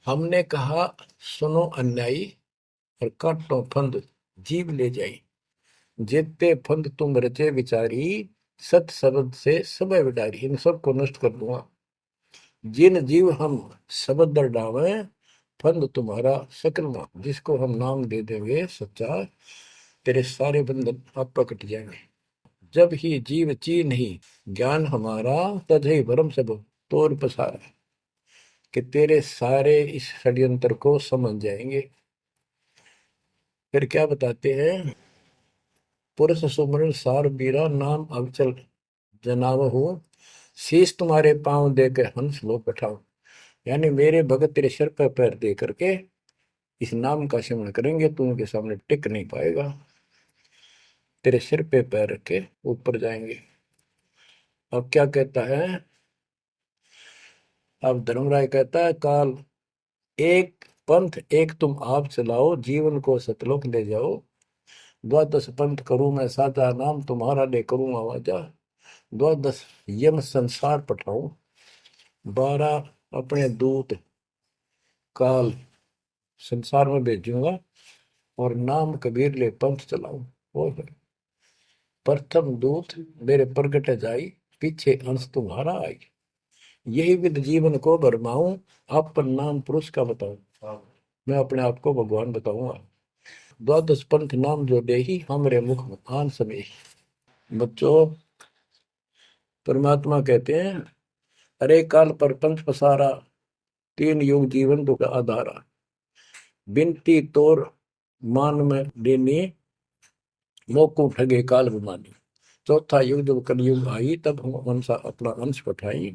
हमने कहा सुनो अन्यायी, और काटो फंद जीव ले जाई। जेते फंद तुम रचे विचारी, सत शब्द से सब विडारी। इन सब को नष्ट कर दूंगा। जिन जीव हम शब्द दर डावे, फंद तुम्हारा सकल नाम। जिसको हम नाम दे देंगे सच्चा, तेरे सारे बंधन आप कट जाएंगे। जब ही जीव चीन ही ज्ञान हमारा, तजहि भरम सब तोर पसारा। कि तेरे सारे इस षड्यंत्र को समझ जाएंगे। फिर क्या बताते हैं, पुरुष सुमरन सार बीरा, नाम अवचल जनाव हो। शीश तुम्हारे पांव देकर हंस लो बैठाओ। यानी मेरे भगत तेरे सिर पर पैर दे करके इस नाम का सिमरण करेंगे, तू उनके सामने टिक नहीं पाएगा। तेरे सिर पे पैर रख के ऊपर जाएंगे। अब क्या कहता है, अब धर्मराय कहता है काल एक पंथ एक तुम आप चलाओ, जीवन को सतलोक ले जाओ। द्वादश पंथ करूं मैं साधा, नाम तुम्हारा ले करूं आवाजा। द्वादश यम संसार पठाऊं, 12 अपने दूत काल संसार में भेजूंगा, और नाम कबीर ले पंथ चलाऊं। वो है प्रथम दूत मेरे प्रगट जाई, पीछे अंश तुम्हारा आई। यही विद जीवन को भरमाऊं, अपन नाम पुरुष का बताऊं। मैं अपने आप को भगवान बताऊंगा। द्वादश पंथ नाम जो दे ही, हमरे मुख में आन समय। बच्चों परमात्मा कहते हैं अरे काल पर पंथ पसारा, तीन युग जीवन दुख आधारा। बिनती तोर मान में देनी, मोकू ठगे काल विमानी। चौथा युग जब कलयुग आई, तब हम वंशा अपना अंश पठाई।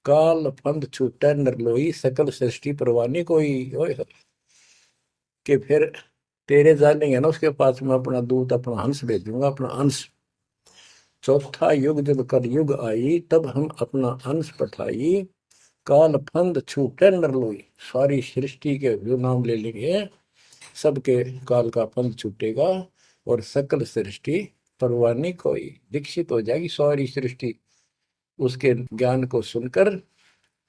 काल फंद छूटे नरलोई, सकल सृष्टि परवानी कोई। ओए कि फिर तेरे जानेंगे ना उसके पास में अपना दूत अपना हंस भेजूंगा, अपना अंश। चौथा युग जब कलयुग आई, तब हम अपना अंश पठाई। काल फंद छूटे नरलोई, सारी सृष्टि के जो नाम ले लेंगे सबके काल का फंद छूटेगा, और सकल सृष्टि परवानी कोई दीक्षित हो जाएगी। सारी सृष्टि उसके ज्ञान को सुनकर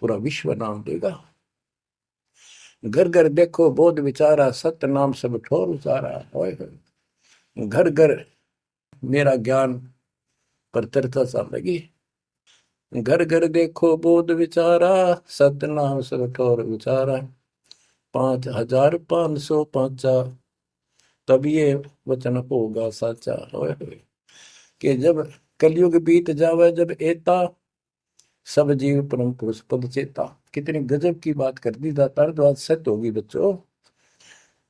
पूरा विश्व नाम देगा। घर घर देखो बोध विचारा, सत्य नाम सब ठोर उचारा। ओए होए। घर घर मेरा ज्ञान पर चर्चा चल लगी। घर घर देखो बोध विचारा, सत्य नाम सब ठोर उचारा। 5,505 तब ये वचन होगा साचा। ओए होए। कि जब कलयुग बीत जावे जब एता, सब जीव परम पुरुष पद चेता। कितनी गजब की बात कर दी दातार, जो आज सत्य होगी बच्चों।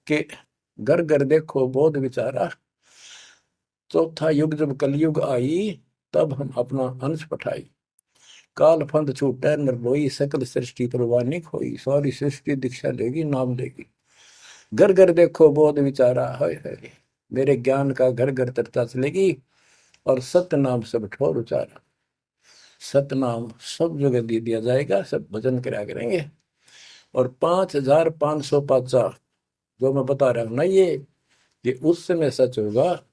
कि घर घर देखो बोध विचारा, चौथा युग जब कलयुग आई, तब हम अपना अंश पठाई। काल फंद छूटे निर्भोई, सकल सृष्टि परवानी खोई। सारी सृष्टि दीक्षा लेगी नाम लेगी। घर घर देखो बोध विचारा, है मेरे ज्ञान का घर घर चर्चा चलेगी। और सत्य नाम सब ठोर उचारा। सतनाम सब जगह दे दिया जाएगा, सब भजन करा करेंगे। और 5,505 जो मैं बता रहा हूं ना, ये उस समय सच होगा,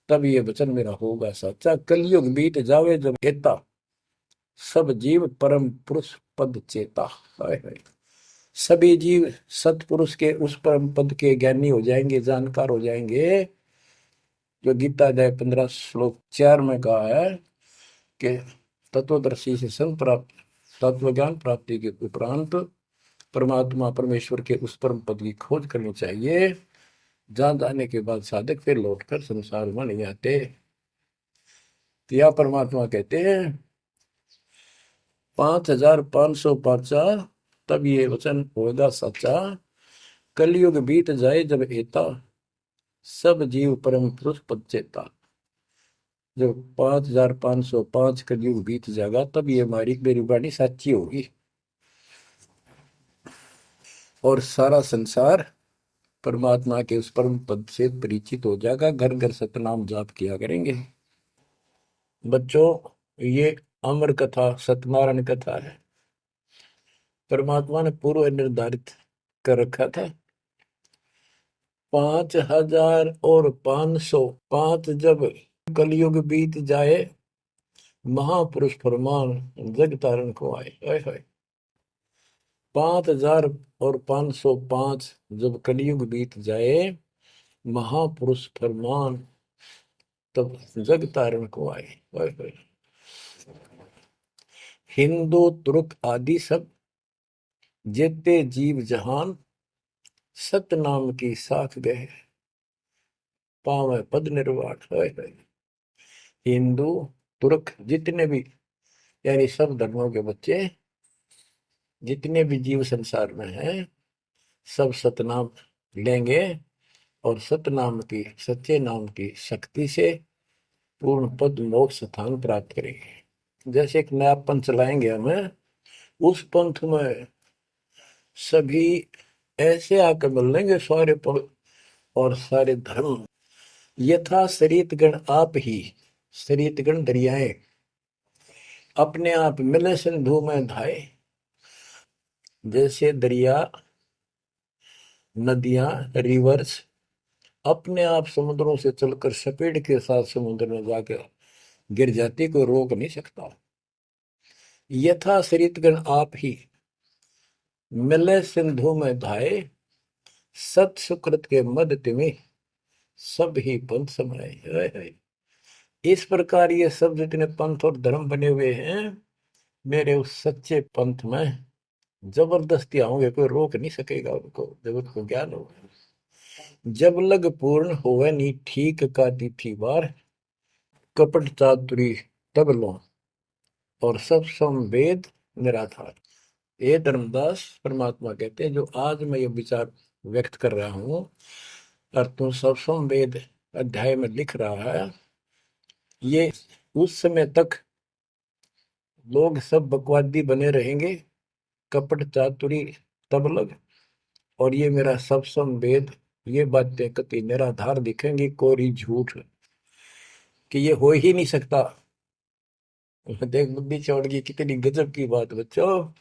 तब ये वचन मेरा होगा सच्चा। कलयुग बीत जावे जब एता, सब जीव परम पुरुष पद चेता। हाय हाय। सभी जीव सतपुरुष के उस परम पद के ज्ञानी हो जाएंगे, जानकार हो जाएंगे। जो गीता अध्याय 15 श्लोक 4 में कहा है कि तत्वदर्शी से संत प्राप्त, तत्व ज्ञान प्राप्ति के उपरांत परमात्मा परमेश्वर के उस परम पद की खोज करनी चाहिए। जहां जाने के बाद साधक फिर लौटकर संसार में नहीं आते। तो यह परमात्मा कहते हैं 5,505 तब ये वचन होगा सच्चा। कलयुग बीत जाए जब एता, सब जीव परम पुरुष पद चेता। जब 5,505 कलयुग बीत जाएगा, तब ये हमारी मेरी वाणी सच्ची होगी और सारा संसार परमात्मा के उस परम पद से परिचित हो जाएगा। घर घर सतनाम जाप किया करेंगे। बच्चों, ये अमर कथा सत्यनारायण कथा है। परमात्मा ने पूर्व निर्धारित कर रखा था 5,000 और 500। 5 जब कलयुग बीत जाए, महापुरुष फरमान जग तारण को आए। हाय हाय। 5,000 और 505 जब कलयुग बीत जाए, महापुरुष फरमान तब जग तारण को आए। हाय हाय। हिंदू तुर्क आदि सब जेते जीव जहान, सतनाम की साख गए पावे पद निर्वाण। हाय हाय। हिंदू तुर्क जितने भी, यानी सब धर्मों के बच्चे, जितने भी जीव संसार में हैं, सब सतनाम लेंगे और सतनाम की, सच्चे नाम की शक्ति से पूर्ण पद मोक्ष स्थान प्राप्त करेंगे। जैसे एक नया पंथ चलाएंगे हमें, उस पंथ में सभी ऐसे आकर मिल लेंगे सारे पद और सारे धर्म। यथा शरीतगण आप ही, शरीतगण दरियाएं अपने आप मिले सिंधु में धाए। जैसे दरिया, नदियां, रिवर्स अपने आप समुद्रों से चलकर सपेट के साथ समुद्र में जाकर गिर जाती, कोई रोक नहीं सकता। यथा शरीतगण आप ही मिले सिंधु में धाए, सत सुकृत के मद तिमिह सब ही पंथ समाये। इस प्रकार ये सब जितने पंथ और धर्म बने हुए हैं, मेरे उस सच्चे पंथ में जबरदस्ती आओगे, कोई रोक नहीं सकेगा उनको, जब उनको ज्ञान होगा। जब लग पूर्ण होवे नी ठीक का तिथि बार, कपट चातुरी तब लो और सब संवेद निराधार। ये धर्मदास परमात्मा कहते हैं, जो आज मैं ये विचार व्यक्त कर रहा हूं और तुम सब संवेद अध्याय में लिख रहा है, ये उस समय तक लोग सब बकवादी बने रहेंगे, कपट चातुरी तब लग, और ये मेरा सब संवेद, ये बातें कति निराधार दिखेंगी, कोरी झूठ, कि ये हो ही नहीं सकता। देख बुद्धि चौड़ की कितनी गजब की बात बच्चों,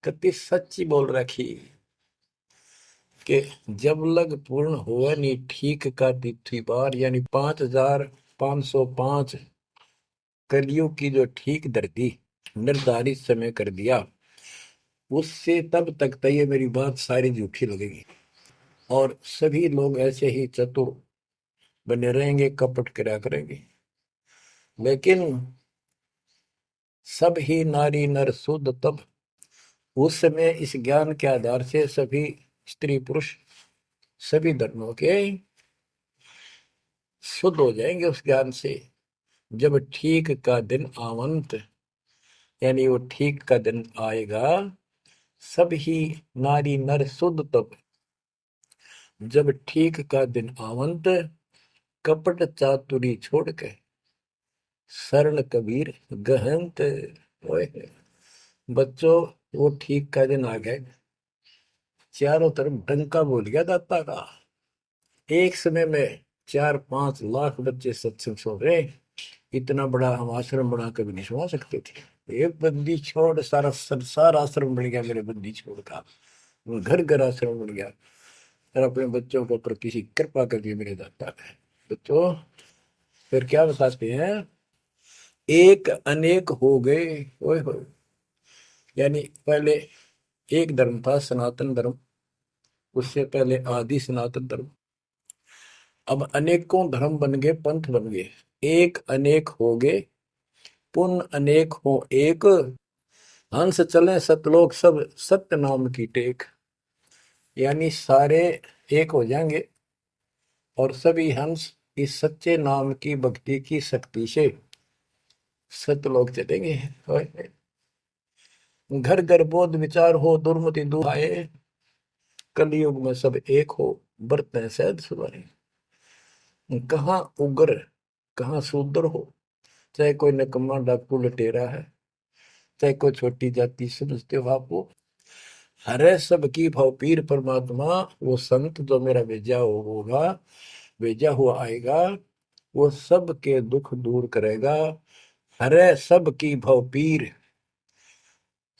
कति सच्ची बोल रखी। कि जब लग पूर्ण हुआ नहीं ठीक का तिथि बार, यानी 5,505 कलियुग की जो ठीक धरती निर्धारित समय कर दिया, उससे तब तक तो ये मेरी बात सारी झूठी लगेगी, और सभी लोग ऐसे ही चतुर बने रहेंगे, कपट करा करेंगे। लेकिन सब ही नारी नर शुद्ध तब, उस समय इस ज्ञान के आधार से सभी स्त्री पुरुष सभी धर्मों के शुद्ध हो जाएंगे उस ज्ञान से। जब ठीक का दिन आवंत, यानी वो ठीक का दिन आएगा, सब ही नारी नर शुद्ध तब, जब ठीक का दिन आवंत, कपट चातुरी छोड़ के शरण कबीर गहंत। ओए बच्चों, वो ठीक का दिन आ गए, चारों तरफ डंका बोल गया दाता का। एक समय में 4-5 लाख बच्चे सत्संग सुन रहे। इतना बड़ा हम आश्रम बना कभी नहीं सुना सकते थे। एक बंदी छोड़ सारा संसार आश्रम बन गया मेरे बंदी छोड़ का, घर घर आश्रम बन गया। और अपने बच्चों के ऊपर किसी कृपा कर दी मेरे दाता ने। बच्चों फिर क्या बताते हैं, एक अनेक हो गए। ओए होए, यानी पहले एक धर्म था सनातन धर्म, उससे पहले आदि सनातन धर्म, अब अनेकों धर्म बन गए, पंथ बन गए। एक अनेक हो गए, पुण्य अनेक हो एक, हंस चले सतलोक सब सत्य नाम की टेक। यानी सारे एक हो जाएंगे और सभी हंस इस सच्चे नाम की भक्ति की शक्ति से सतलोक चलेंगे। घर घर बोध विचार हो, दुर्मति दूर आए, कलयुग में सब एक हो, बरतें सहज सुनाए। कहाँ उग्र कहाँ शूद्र हो, चाहे कोई नकम्मा डाकू लटेरा है, चाहे कोई छोटी जाति समझते हो आप, वो हरे सबकी भाव पीर परमात्मा, वो संत जो मेरा भेजा होगा, भेजा हुआ आएगा, वो सबके दुख दूर करेगा। हरे सबकी भाव पीर,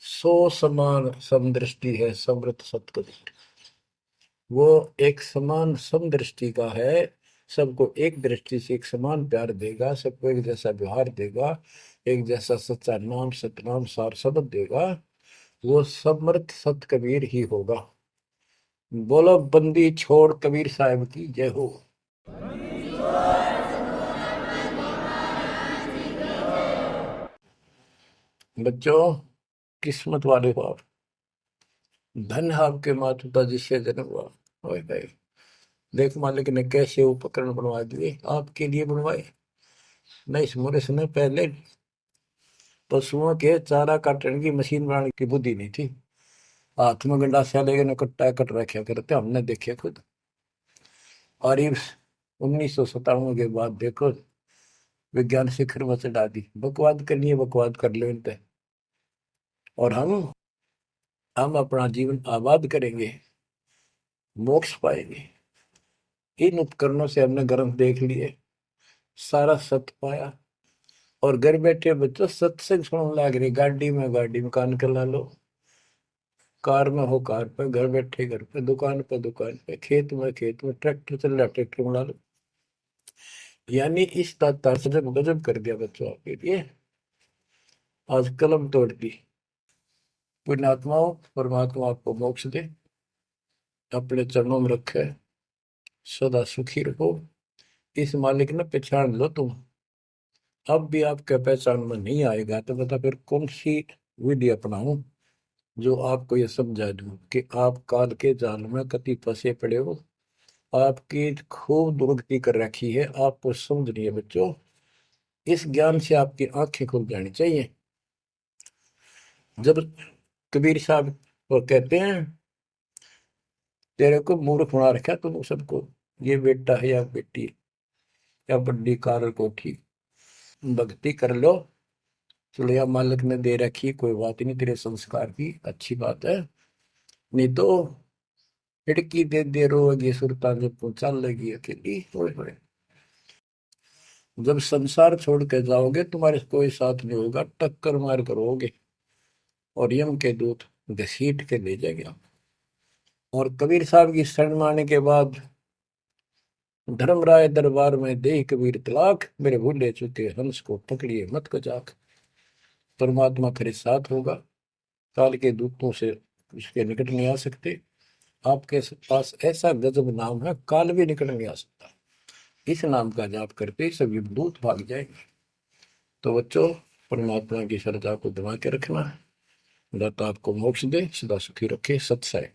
सो समान समदृष्टि है समृत सतकदृष्टि। वो एक समान समदृष्टि का है, सबको एक दृष्टि से एक समान प्यार देगा, सबको एक जैसा व्यवहार देगा, एक जैसा सच्चा नाम सतनाम सार शब्द देगा। वो समर्थ सत कबीर ही होगा। बोलो बंदी छोड़ कबीर साहब की जय हो। बच्चों, किस्मत वाले हो आप, धन है आपके माता पिता जिससे जन्म हुआ। ओए भाई, देख मालिक ने कैसे उपकरण बनवा दिए, आपके लिए बनवाए। नहीं, इस मोरे समय पहले पशुओं के चारा काटने की मशीन बनाने की बुद्धि नहीं थी। हाथ में गंडासा लेके कट्टा कट रखा करते, हमने देखे खुद। और ये 1997 के बाद देखो विज्ञान शिखर में चढ़ा दी। बकवाद करनी है, बकवाद कर लो इन पे, और हम अपना जीवन आबाद करेंगे, मोक्ष पाएंगे। इन उपकरणों से हमने ग्रंथ देख लिए, सारा सत्य पाया, और घर बैठे बच्चों सत्संग सुनने लग रही। गाड़ी में कान कर ला लो, कार में हो कार पे, घर बैठे घर पे, दुकान पे दुकान पे, खेत में खेत में, ट्रैक्टर चल रहा ट्रैक्टर में ला लो। यानी इस तार से जब गजब कर दिया बच्चों आपके लिए, आज कलम तोड़ दी। पुण्यात्माओं, परमात्मा आपको मोक्ष दे, अपने चरणों में रखे, सदा सुखी रहो। इस मालिक ने पहचान लो तुम। अब भी आपके पहचान में नहीं आएगा तो बता फिर कौन सी विधि अपनाऊं जो आपको ये समझा दूं कि आप काल के जाल में कति फंसे पड़े हो। आपकी खूब दुर्गति कर रखी है, आपको समझ नहीं है बच्चों। इस ज्ञान से आपकी आंखें खुल जानी चाहिए। जब कबीर साहब वो कहते हैं, तेरे को मूर्ख बना रखा तुम सबको, ये बेटा है या बेटी है, या बड्डी कार कोठी, भक्ति कर लो, चलो या मालिक ने दे रखी, कोई बात नहीं, तेरे संस्कार की अच्छी बात है। नहीं तो खिड़की दे दे रोगी सुरता जब तू चल लगी अकेली। ओए होए, जब संसार छोड़ के जाओगे तुम्हारे कोई साथ नहीं होगा, टक्कर मार करोगे और यम के दूत घसीट के ले जाएंगे आप। और कबीर साहब की शरण माने के बाद धर्मराय दरबार में दे कबीर तलाक, मेरे भूले चुके हंस को पकड़िए मत को जाक। परमात्मा फिर साथ होगा, काल के दूतों से उसके निकट नहीं आ सकते। आपके पास ऐसा गजब नाम है, काल भी निकट नहीं आ सकता। इस नाम का जाप करके सभी दूत भाग जाएंगे। तो बच्चों, परमात्मा की श्रद्धा को दबा के रखना है। दाता आपको मोक्ष दे, सदा सुखी रखे। सत्सय।